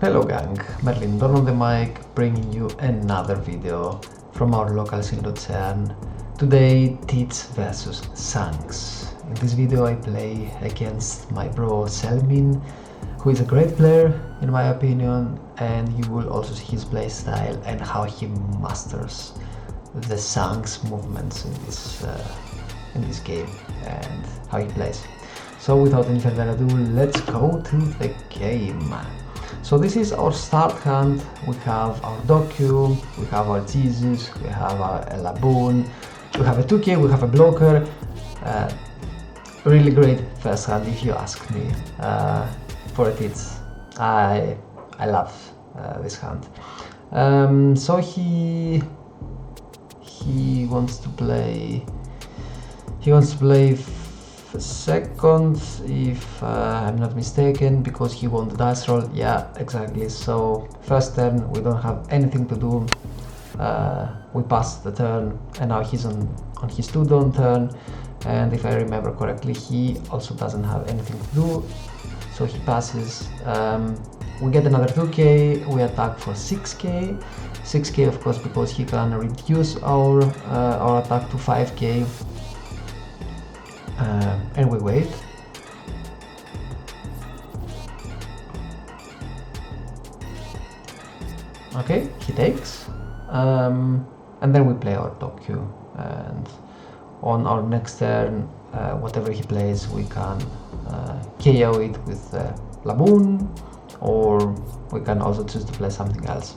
Hello gang, Merlin Don on the mic, bringing you another video from our locals in Lucerne. Today, Tits vs Shanks. In this video I play against my bro Selmin, who is a great player in my opinion, and you will also see his play style and how he masters the Shanks movements in this game and how he plays. So without any further ado, let's go to the game. So this is our start hand. We have our Doku, we have our Jesus, we have our Laboon, we have a 2K, we have a blocker. Really great first hand if you ask me. For it, I love this hand. So he wants to play. Second, if I'm not mistaken, because he won the dice roll. Yeah, exactly. So first turn we don't have anything to do. We pass the turn, and now he's on his 2-don turn. And if I remember correctly, he also doesn't have anything to do, so he passes. We get another 2K. We attack for 6K. 6K, of course, because he can reduce our attack to 5K. And we wait. Okay, he takes, and then we play our Doku, and on our next turn, whatever he plays, we can KO it with Laboon, or we can also choose to play something else.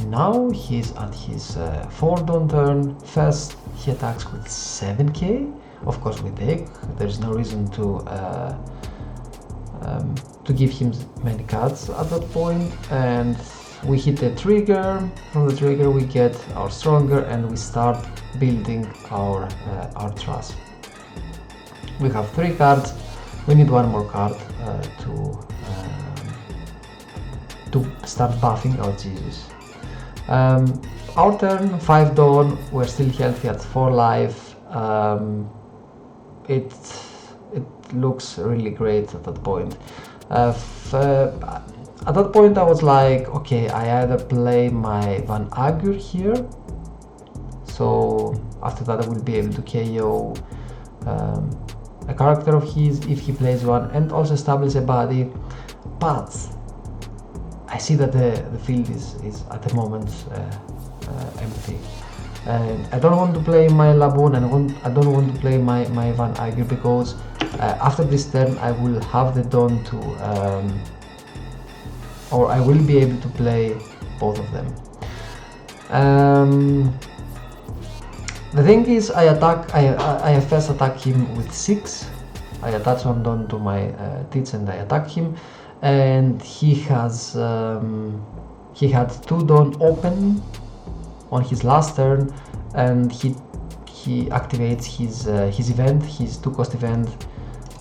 Now he's at his 4-don turn. First he attacks with 7K. Of course we take. There's no reason to give him many cards at that point. And we hit the trigger. From the trigger we get our stronger, and we start building our trust. We have 3 cards. We need 1 more card to start buffing our Jesus. Our turn, 5-don, we're still healthy at 4 life. It looks really great at that point. At that point I was like, okay, I either play my Van Agur here, so after that I will be able to KO a character of his if he plays one, and also establish a body, but I see that the field is at the moment empty, and I don't want to play my Laboon, and I don't want to play my Van Agur, because after this turn I will have the Dawn to or I will be able to play both of them. The thing is, I first attack him with 6. I attach 1 Dawn to my Tits and I attack him, and he had 2 Dawn open on his last turn, and he activates his event, his 2-cost event,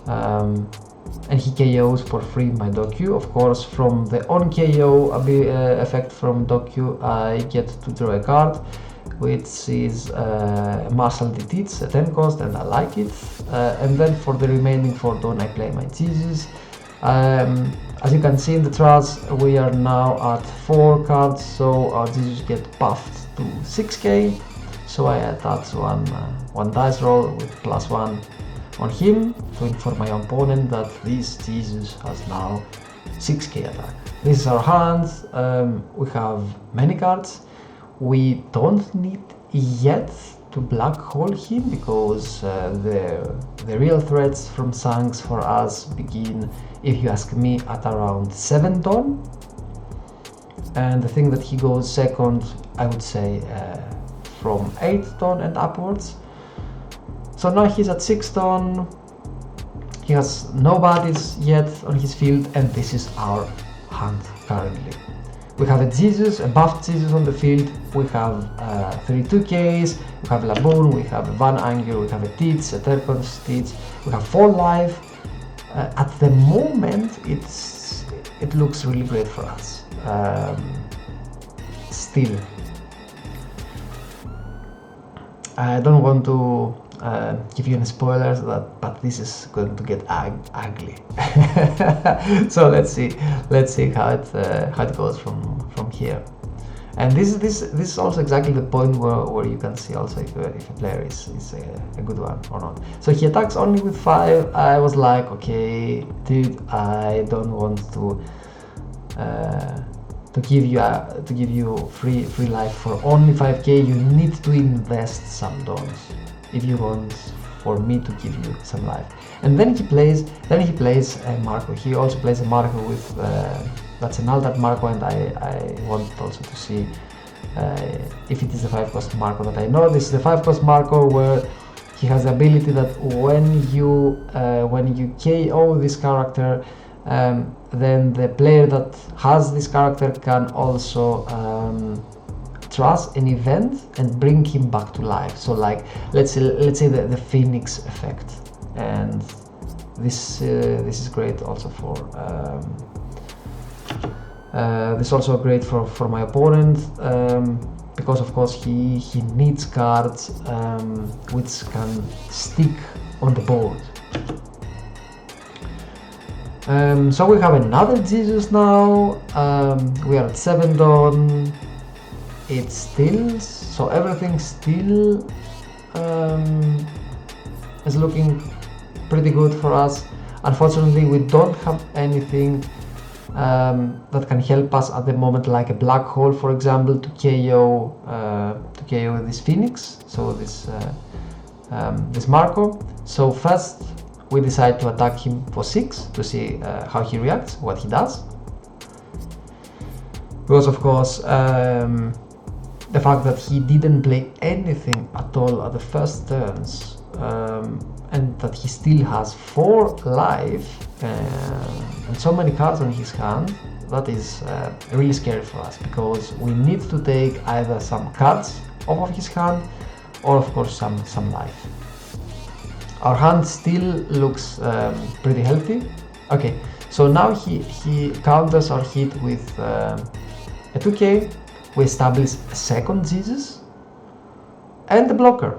and he KOs for free my Doku. Of course, from the on KO effect from Doku, I get to draw a card, which is Marshal the Tits, a 10 cost, and I like it. And then for the remaining 4 Dawn I play my Jesus. As you can see in the charts, we are now at 4 cards, so our Jesus get buffed to 6K. So I attach one dice roll with +1 on him to inform my opponent that this Jesus has now 6K attack. This is our hand. We have many cards. We don't need yet to black hole him, because the real threats from Shanks for us begin, if you ask me, at around 7 Dawn, and the thing that he goes second, I would say from 8 Dawn and upwards. So now he's at 6 Dawn. He has no bodies yet on his field, and this is our hand currently. We have a Jesus, a buffed Jesus on the field. We have 3 2Ks, we have Laboon, we have a Van Agur, we have a Tits, a Terkon's Tits, we have 4 life. At the moment it looks really great for us. Still, I don't want to give you any spoilers, but this is going to get ugly. So let's see how it goes from here. And this is also exactly the point where you can see also if a player is a good one or not. So he attacks only with 5. I was like, okay, dude, I don't want to give you free life for only 5k. You need to invest some dons if you want for me to give you some life. And then he plays a Marco. He also plays a Marco with that's an altered Marco, and I wanted also to see if it is the 5-cost Marco that I know. This is the 5-cost Marco where he has the ability that when you KO this character, then the player that has this character can also trust an event and bring him back to life. So like let's say the Phoenix effect, and this is great also for this is also great for my opponent, because of course he needs cards which can stick on the board. So we have another Jesus now. We are at 7 Don. It's still, so everything still is looking pretty good for us. Unfortunately, we don't have anything that can help us at the moment, like a black hole, for example, to KO this Phoenix. So this Marco. So first we decide to attack him for 6 to see how he reacts, what he does. Because of course the fact that he didn't play anything at all at the first turns, and that he still has 4 life and so many cards on his hand, that is really scary for us, because we need to take either some cards off of his hand or of course some life. Our hand still looks pretty healthy. Okay, so now he counters our hit with a 2k. We establish a second Jesus and a blocker.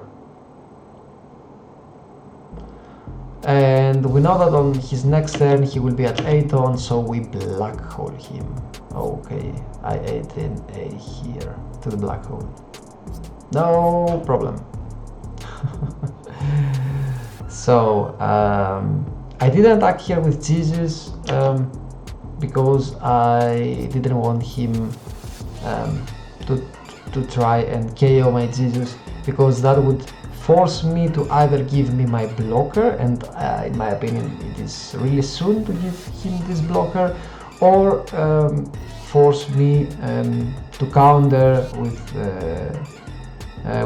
And we know that on his next turn he will be at 8 on, so we black hole him. Okay, I ate an A here to the black hole. No problem. So I didn't attack here with Jesus because I didn't want him to try and KO my Jesus, because that would force me to either give me my blocker, and in my opinion it is really soon to give him this blocker, or force me to counter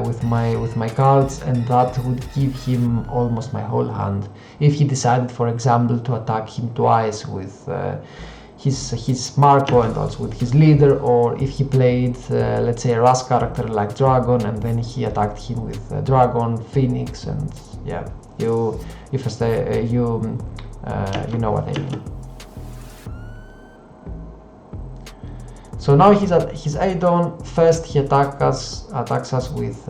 with my cards, and that would give him almost my whole hand if he decided, for example, to attack him twice with his Marco and also with his leader, or if he played let's say a Rush character like Dragon, and then he attacked him with Dragon, Phoenix, and yeah, you know what I mean. So now he's at his 8 on. First he attacks us with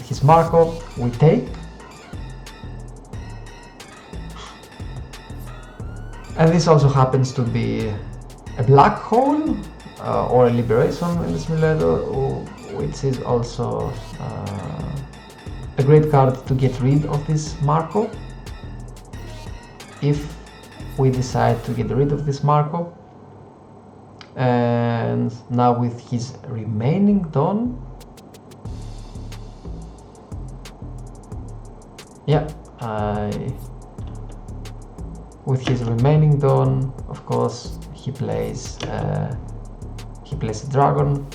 his Marco. We take, and this also happens to be a black hole or a liberation in the simulator, which is also a great card to get rid of this Marco if we decide to get rid of this Marco. And now with his remaining Don, with his remaining Don, of course, he plays a Dragon.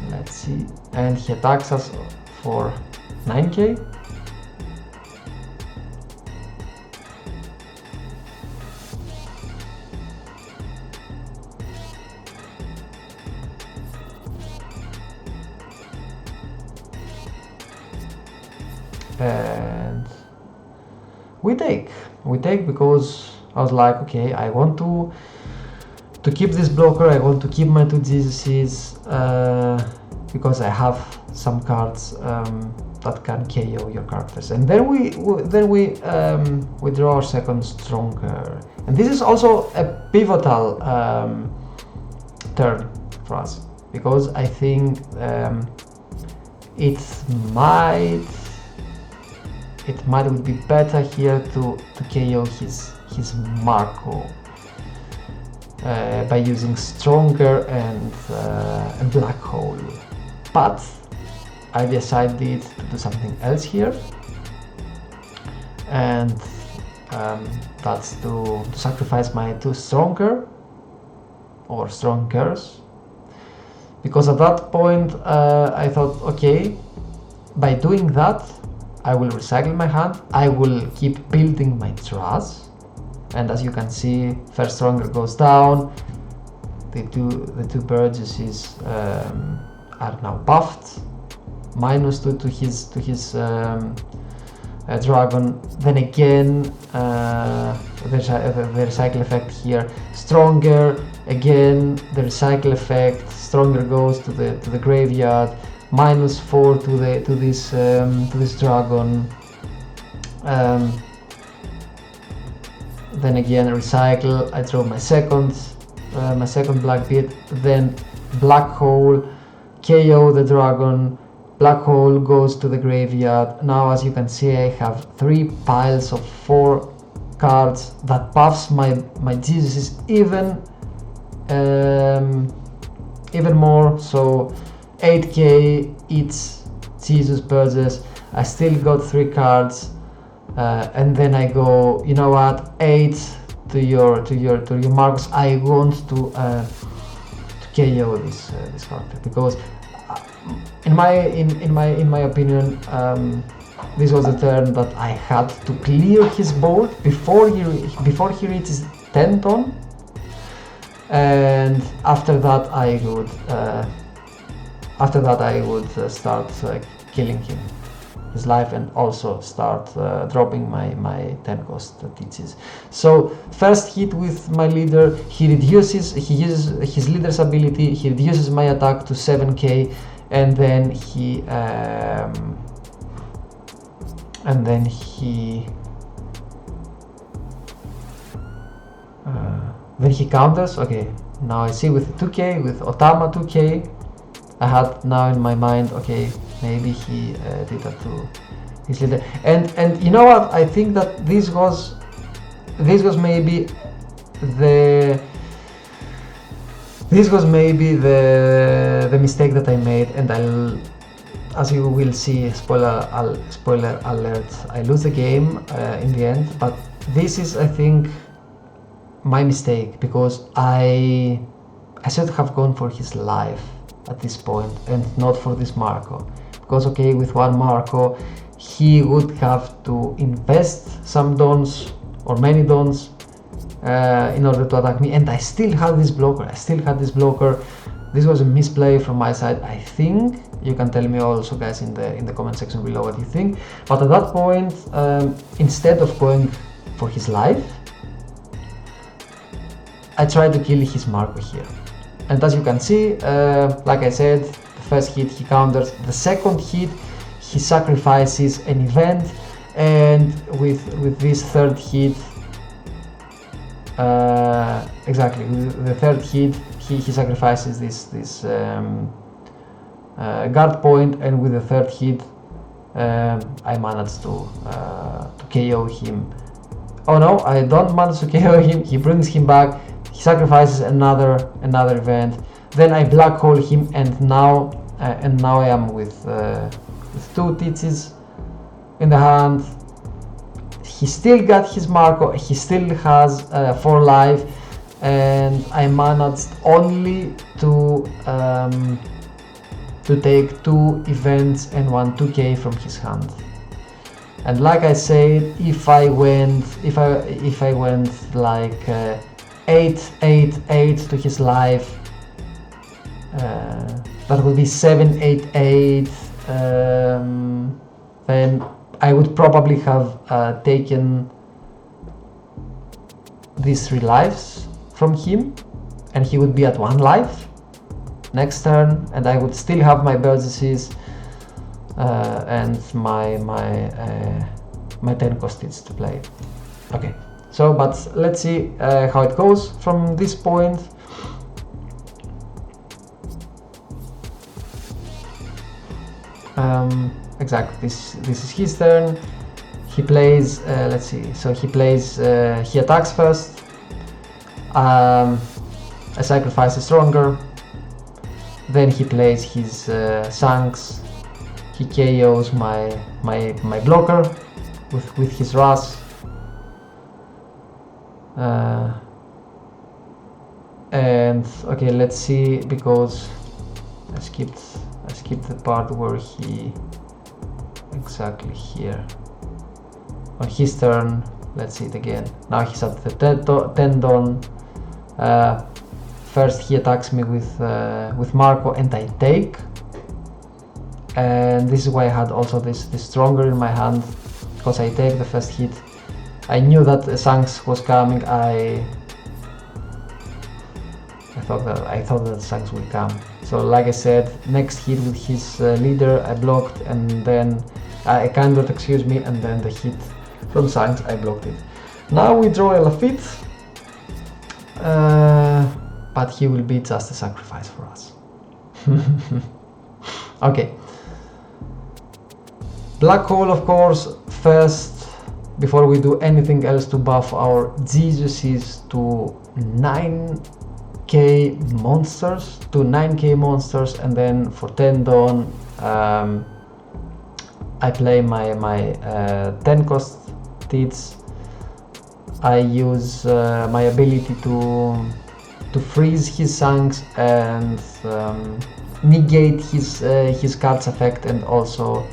Let's see, and he attacks us for 9k. And we take because I was like, okay, I want to keep this blocker, I want to keep my 2 GCs, because I have some cards that can KO your characters. And then we draw our second Stronger. And this is also a pivotal turn for us, because I think it might would be better here to KO his Marco by using Stronger and Black Hole. But I decided to do something else here, and that's to sacrifice my 2 Stronger or Strongers, because at that point I thought, okay, by doing that I will recycle my hand, I will keep building my trash, and as you can see, first Stronger goes down, the two Burgesses are now buffed, -2 to his dragon. Then again the recycle effect here, Stronger, again the recycle effect, Stronger goes to the graveyard, -4 to this dragon. Then again recycle, I draw my second Blackbeard, then Black Hole, KO the dragon, Black Hole goes to the graveyard. Now as you can see, I have 3 piles of 4 cards that buffs my Jesus even more, so 8k each Jesus Burgess. I still got 3 cards, and then I go, you know what, 8 to your Marcus. I want to KO this character, because in my opinion, this was the turn that I had to clear his board before he reaches 10 ton, and after that I would start killing his life, and also start dropping my 10 cost teaches. So first hit with my leader, he uses his leader's ability, he reduces my attack to 7k, and then he counters. Okay, now I see with 2k, with Otama 2k, I had now in my mind, okay, maybe he did that to his leader. And you know what, I think that this was maybe the mistake that I made, and as you will see, spoiler alert, I lose the game in the end. But this is, I think, my mistake, because I should have gone for his life at this point and not for this Marco, because okay, with 1 Marco he would have to invest some dons or many dons in order to attack me, and I still had this blocker. This was a misplay from my side, I think. You can tell me also, guys, in the comment section below what you think. But at that point, instead of going for his life, I tried to kill his Marco here. And as you can see, like I said, the first hit he counters, the second hit he sacrifices an event, and with this third hit, exactly, with the third hit he sacrifices this guard point, and with the third hit I managed to KO him. Oh no, I don't manage to KO him, he brings him back, he sacrifices another event, then I black hole him, and now I am with 2 teaches in the hand. He still got his Marco, he still has 4 life, and I managed only to take 2 events and 1 2k from his hand. And like I said, if I went like 8 to his life, that would be 7-8-8, then I would probably have taken these 3 lives from him, and he would be at 1 life next turn, and I would still have my Burgesses and my 10 cost hits to play. Okay, so but let's see how it goes from this point. Exactly, this is his turn. He plays, let's see, so he plays, he attacks first, I sacrifice a stronger, then he plays his Shanks, he KOs my blocker with his Ras, and okay, let's see, because I skipped the part where he, exactly here, on his turn, let's see it again. Now he's at the tendon. First he attacks me with Marco, and I take. And this is why I had also this stronger in my hand, because I take the first hit. I knew that Shanks was coming. I thought that Shanks will come. So like I said, next hit with his leader I blocked, and then I cannot, excuse me, and then the hit from Shanks I blocked it. Now we draw a Lafitte, but he will be just a sacrifice for us. Okay. Black hole, of course, first, before we do anything else, to buff our Jesuses to 9k monsters, and then for Tendon, I play my 10 cost hits. I use my ability to freeze his Shanks and negate his card's effect, and also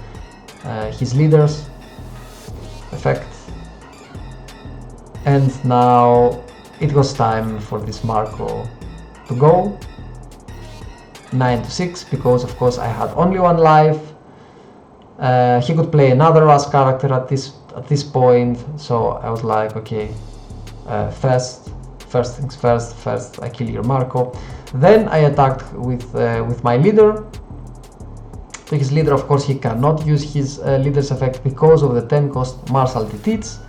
his leader's effect. And now it was time for this Marco to go 9-6, because of course I had only 1 life. He could play another Ras character at this point, so I was like, okay, first things first I kill your Marco. Then I attacked with my leader. To his leader, of course, he cannot use his leader's effect because of the 10 cost martial defeats.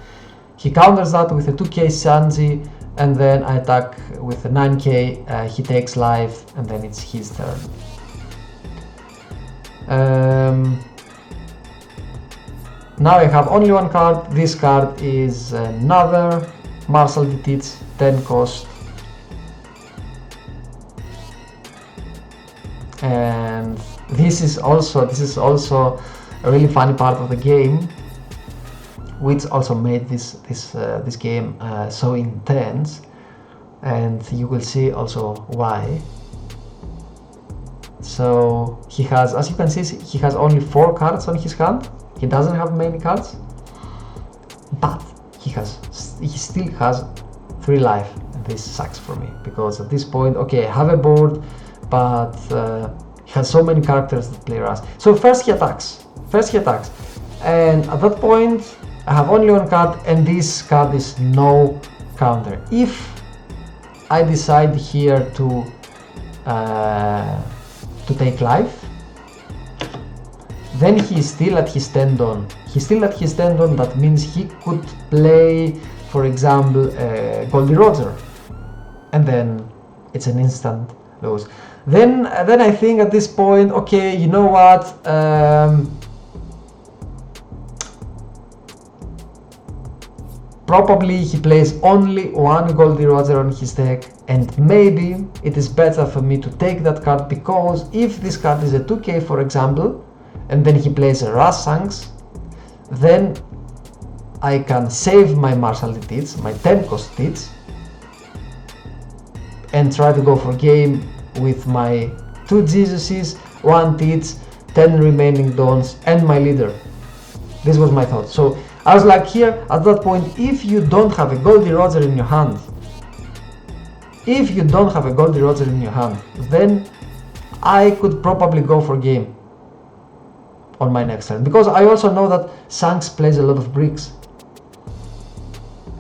He counters that with a 2k Sanji, and then I attack with a 9k, he takes life, and then it's his turn. Now I have only 1 card. This card is another martial defeats, 10 cost. And this is also a really funny part of the game, which also made this game so intense, and you will see also why. So he has, as you can see, he has only 4 cards on his hand. He doesn't have many cards, but he still has 3 life, and this sucks for me, because at this point, okay, I have a board, but he has so many characters that play Ras. So first he attacks, and at that point I have only 1 card, and this card is no counter. If I decide here to take life, then he is still at his tendon. That means he could play, for example, Goldie Roger, and then it's an instant lose. Then I think at this point, okay, you know what? Probably he plays only 1 Goldie Roger on his deck, and maybe it is better for me to take that card, because if this card is a 2k, for example, and then he plays a Ras Shanks, then I can save my martial defeats, my 10 cost hits, and try to go for game with my 2 Jesuses, 1 Tits, 10 remaining Dons, and my leader. This was my thought. So I was like, here at that point, if you don't have a Goldie Roger in your hand, then I could probably go for game on my next turn, because I also know that Shanks plays a lot of bricks,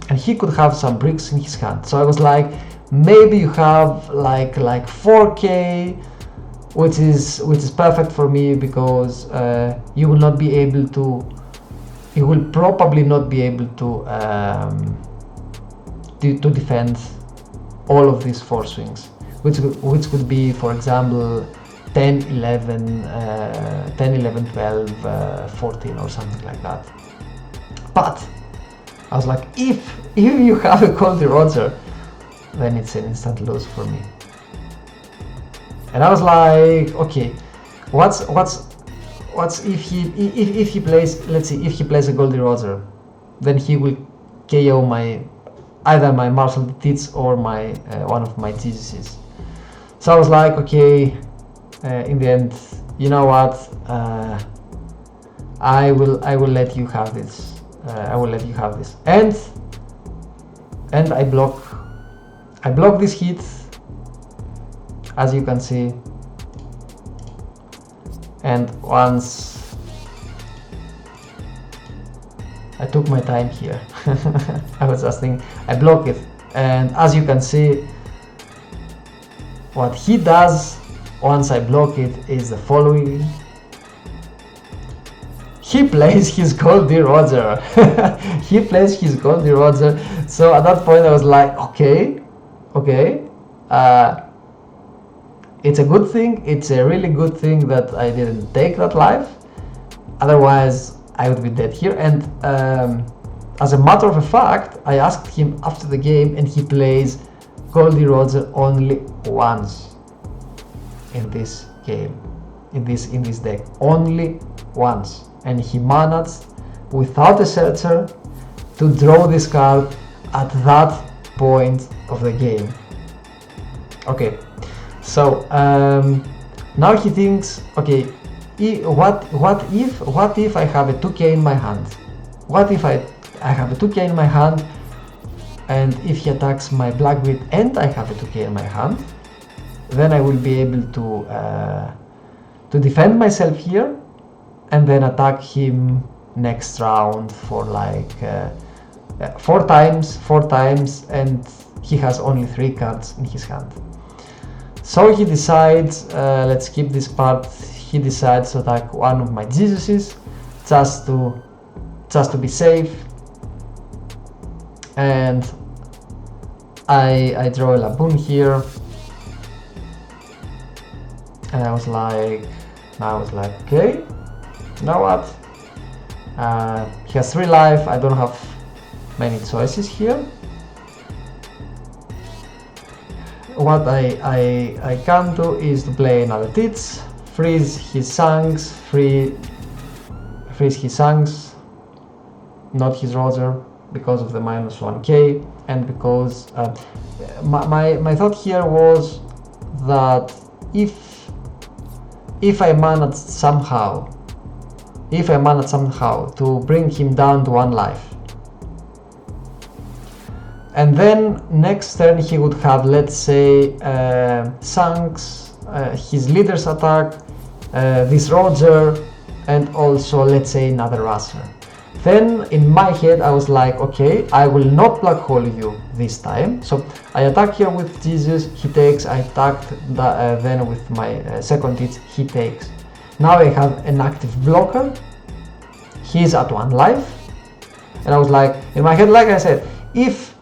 and he could have some bricks in his hand. So I was like, maybe you have like 4k, which is perfect for me, because you will not be able to, you will probably not be able to defend all of these 4 swings, which could be, for example, 10, 11, 12, 14 or something like that. But I was like, if you have a Goldie Roger, then it's an instant lose for me. And I was like, okay, what's if he plays, let's see, if he plays a Goldie Roger, then he will KO either my Marshall Tits or my one of my GGCs. So I was like, okay, in the end, you know what, I will let you have this. I will let you have this, and I block this hit, as you can see. And once I took my time here, I was just thinking, I block it, and as you can see, what he does once I block it is the following. He plays his Goldie Roger. He plays his Goldie Roger. So at that point I was like, okay, it's a good thing, it's a really good thing that I didn't take that life, otherwise I would be dead here. And as a matter of fact, I asked him after the game, and he plays Goldie Roger only once in this game, in this deck, only once, and he managed without a searcher to draw this card at that point of the game. Okay, so now he thinks, okay, what if I have a 2k in my hand? What if I have a 2k in my hand, and if he attacks my Blackbeard and I have a 2k in my hand, then I will be able to defend myself here, and then attack him next round for like 4 times, and he has only 3 cards in his hand. So he decides, let's skip this part, he decides to attack one of my Jesuses just to be safe, and I draw a Laboon here, and I was like, okay, you know what, he has 3 life, I don't have many choices here. What I can do is to play another Tits, freeze his Shanks, freeze his Shanks, not his Roger, because of the -1k, and because my thought here was that if I managed somehow to bring him down to 1 life, and then next turn he would have, let's say, Shanks, his leader's attack, this Roger, and also, let's say, another Rusher. Then in my head I was like, okay, I will not black hole you this time. So I attack here with Jesus, he takes, I attacked then with my second hit, he takes. Now I have an active blocker, he's at 1 life, and I was like, in my head, like I said, if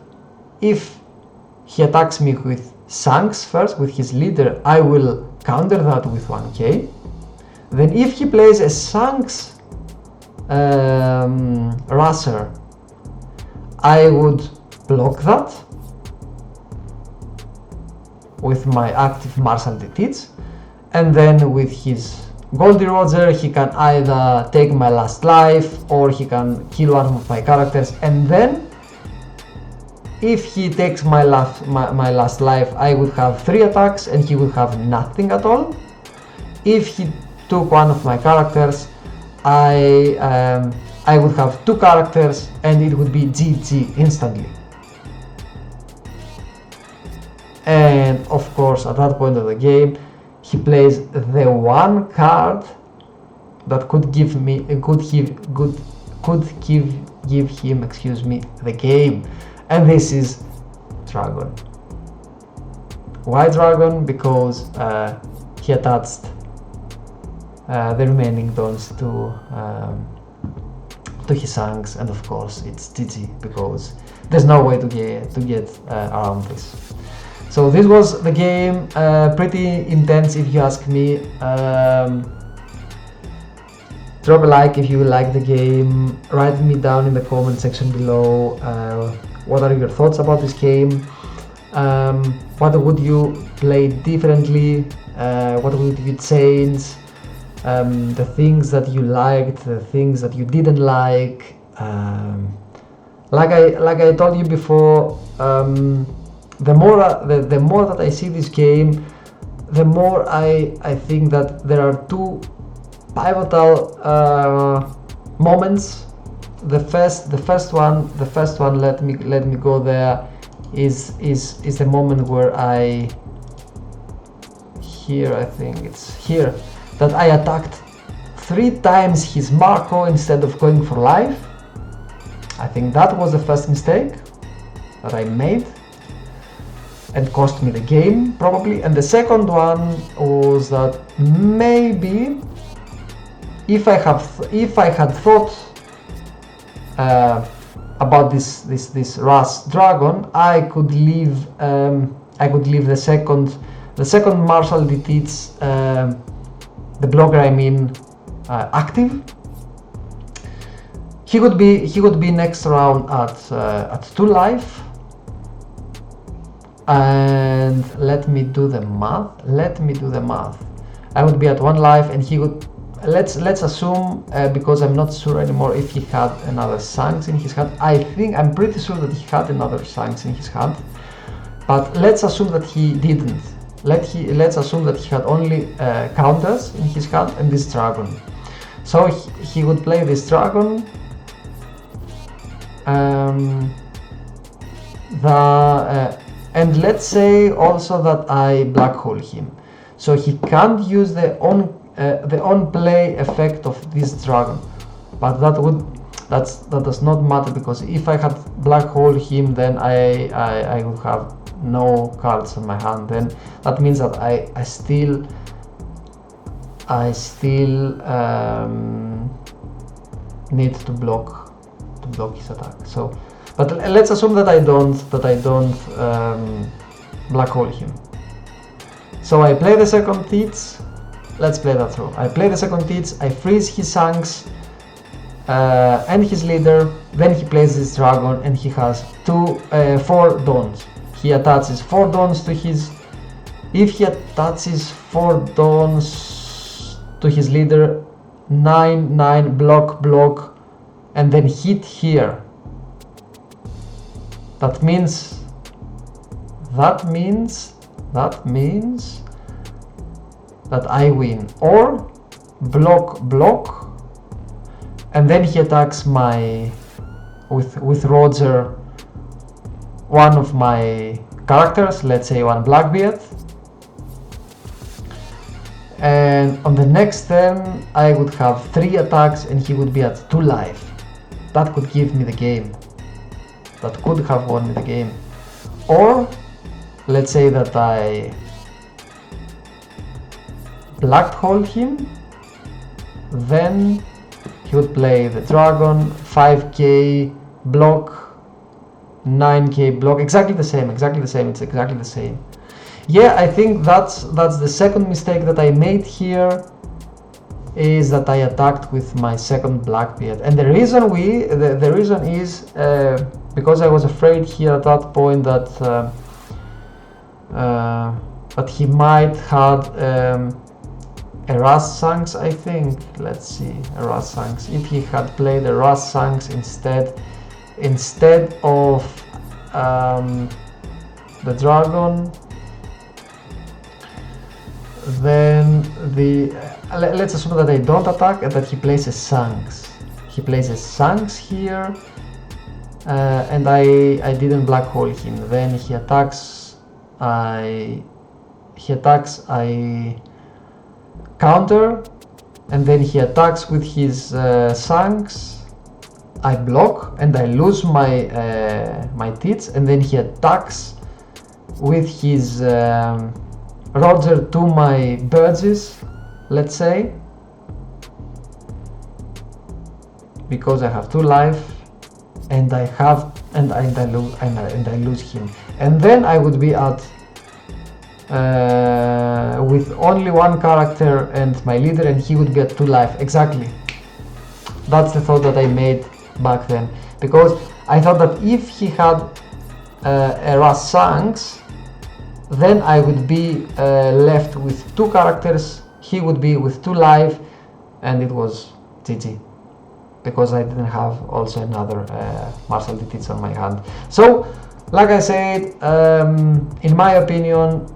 he attacks me with Shanks first, with his leader, I will counter that with 1k. Then if he plays a Shanks Rusher, I would block that with my active Marshall Tits, and then with his Goldie Roger he can either take my last life or he can kill one of my characters, and then if he takes my last life, I would have 3 attacks and he would have nothing at all. If he took one of my characters, I would have 2 characters and it would be GG instantly. And of course, at that point of the game, he plays the one card that could give me give him, excuse me, the game. and this is dragon. Why dragon? Because he attached the remaining dons to his Shanks, and of course it's GG, because there's no way to get around this. So this was the game, pretty intense if you ask me. Drop a like if you like the game, write me down in the comment section below what are your thoughts about this game, what would you play differently, what would you change, the things that you liked, the things that you didn't like. Like I told you before, the more that I see this game, the more I think that there are two pivotal moments. The first one, let me go there, is the moment where I think it's here, that I attacked 3 times his Marco instead of going for life. I think that was the first mistake that I made and cost me the game probably. And the second one was that maybe if I had thought about this Ras dragon, I could leave the second martial detach, the blogger I mean, active. He would be next round at 2 life. And let me do the math. I would be at 1 life, and he would, let's assume, because I'm not sure anymore if he had another Shanks in his hand. I'm pretty sure that he had another Shanks in his hand, but let's assume that he didn't. Let's assume that he had only counters in his hand and this dragon. So he would play this dragon. And let's say also that I black hole him, so he can't use the on play effect of this dragon. But that does not matter, because if I had black hole him, then I would have no cards in my hand. Then that means that I still need to block his attack. So, but let's assume that I don't black hole him. So I play the second teach. Let's play that through. I play the second teach. I freeze his Shanks and his leader. Then he plays this dragon, and he has 4 dons. He attaches 4 dons to his. If he attaches 4 dons to his leader, 9 block, and then hit here. That means that I win, or block, and then he attacks with Roger, one of my characters, let's say one Blackbeard, and on the next turn I would have 3 attacks and he would be at 2 life. That could give me the game. That could have won me the game. Or let's say that I black hole him, then he would play the dragon, 5k block, 9k block, exactly the same, it's exactly the same. Yeah, I think that's the second mistake that I made here, is that I attacked with my second Blackbeard. And the reason is because I was afraid here at that point that he might had a Ras Shanks, I think. Let's see, a Ras Shanks. If he had played a Ras Shanks instead of the dragon, then let's assume that I don't attack and that he plays a Shanks. He plays a Shanks here, and I didn't black hole him. Then he attacks. I counter, and then he attacks with his Shanks, I block and I lose my my tits, and then he attacks with his Roger to my Burgess, let's say, because I have 2 life, and I lose him, and then I would be at with only 1 character and my leader, and he would be at 2 life. Exactly. That's the thought that I made back then, because I thought that if he had a Red Shanks, then I would be left with 2 characters, he would be with 2 life, and it was GG, because I didn't have also another Martial Defeats on my hand. So, like I said, in my opinion,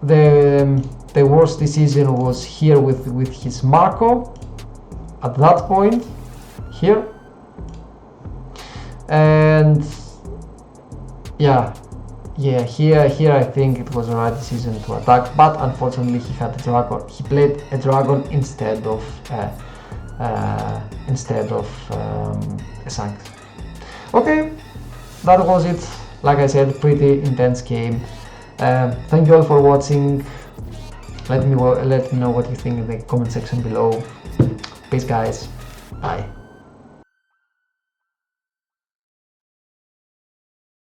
the worst decision was here with his Marco at that point here, and here I think it was the right decision to attack, but unfortunately he had a dragon. He played a dragon instead of a Shanks. Okay, that was it. Like I said, pretty intense game. Thank you all for watching. Let me know what you think in the comment section below. Peace guys, bye.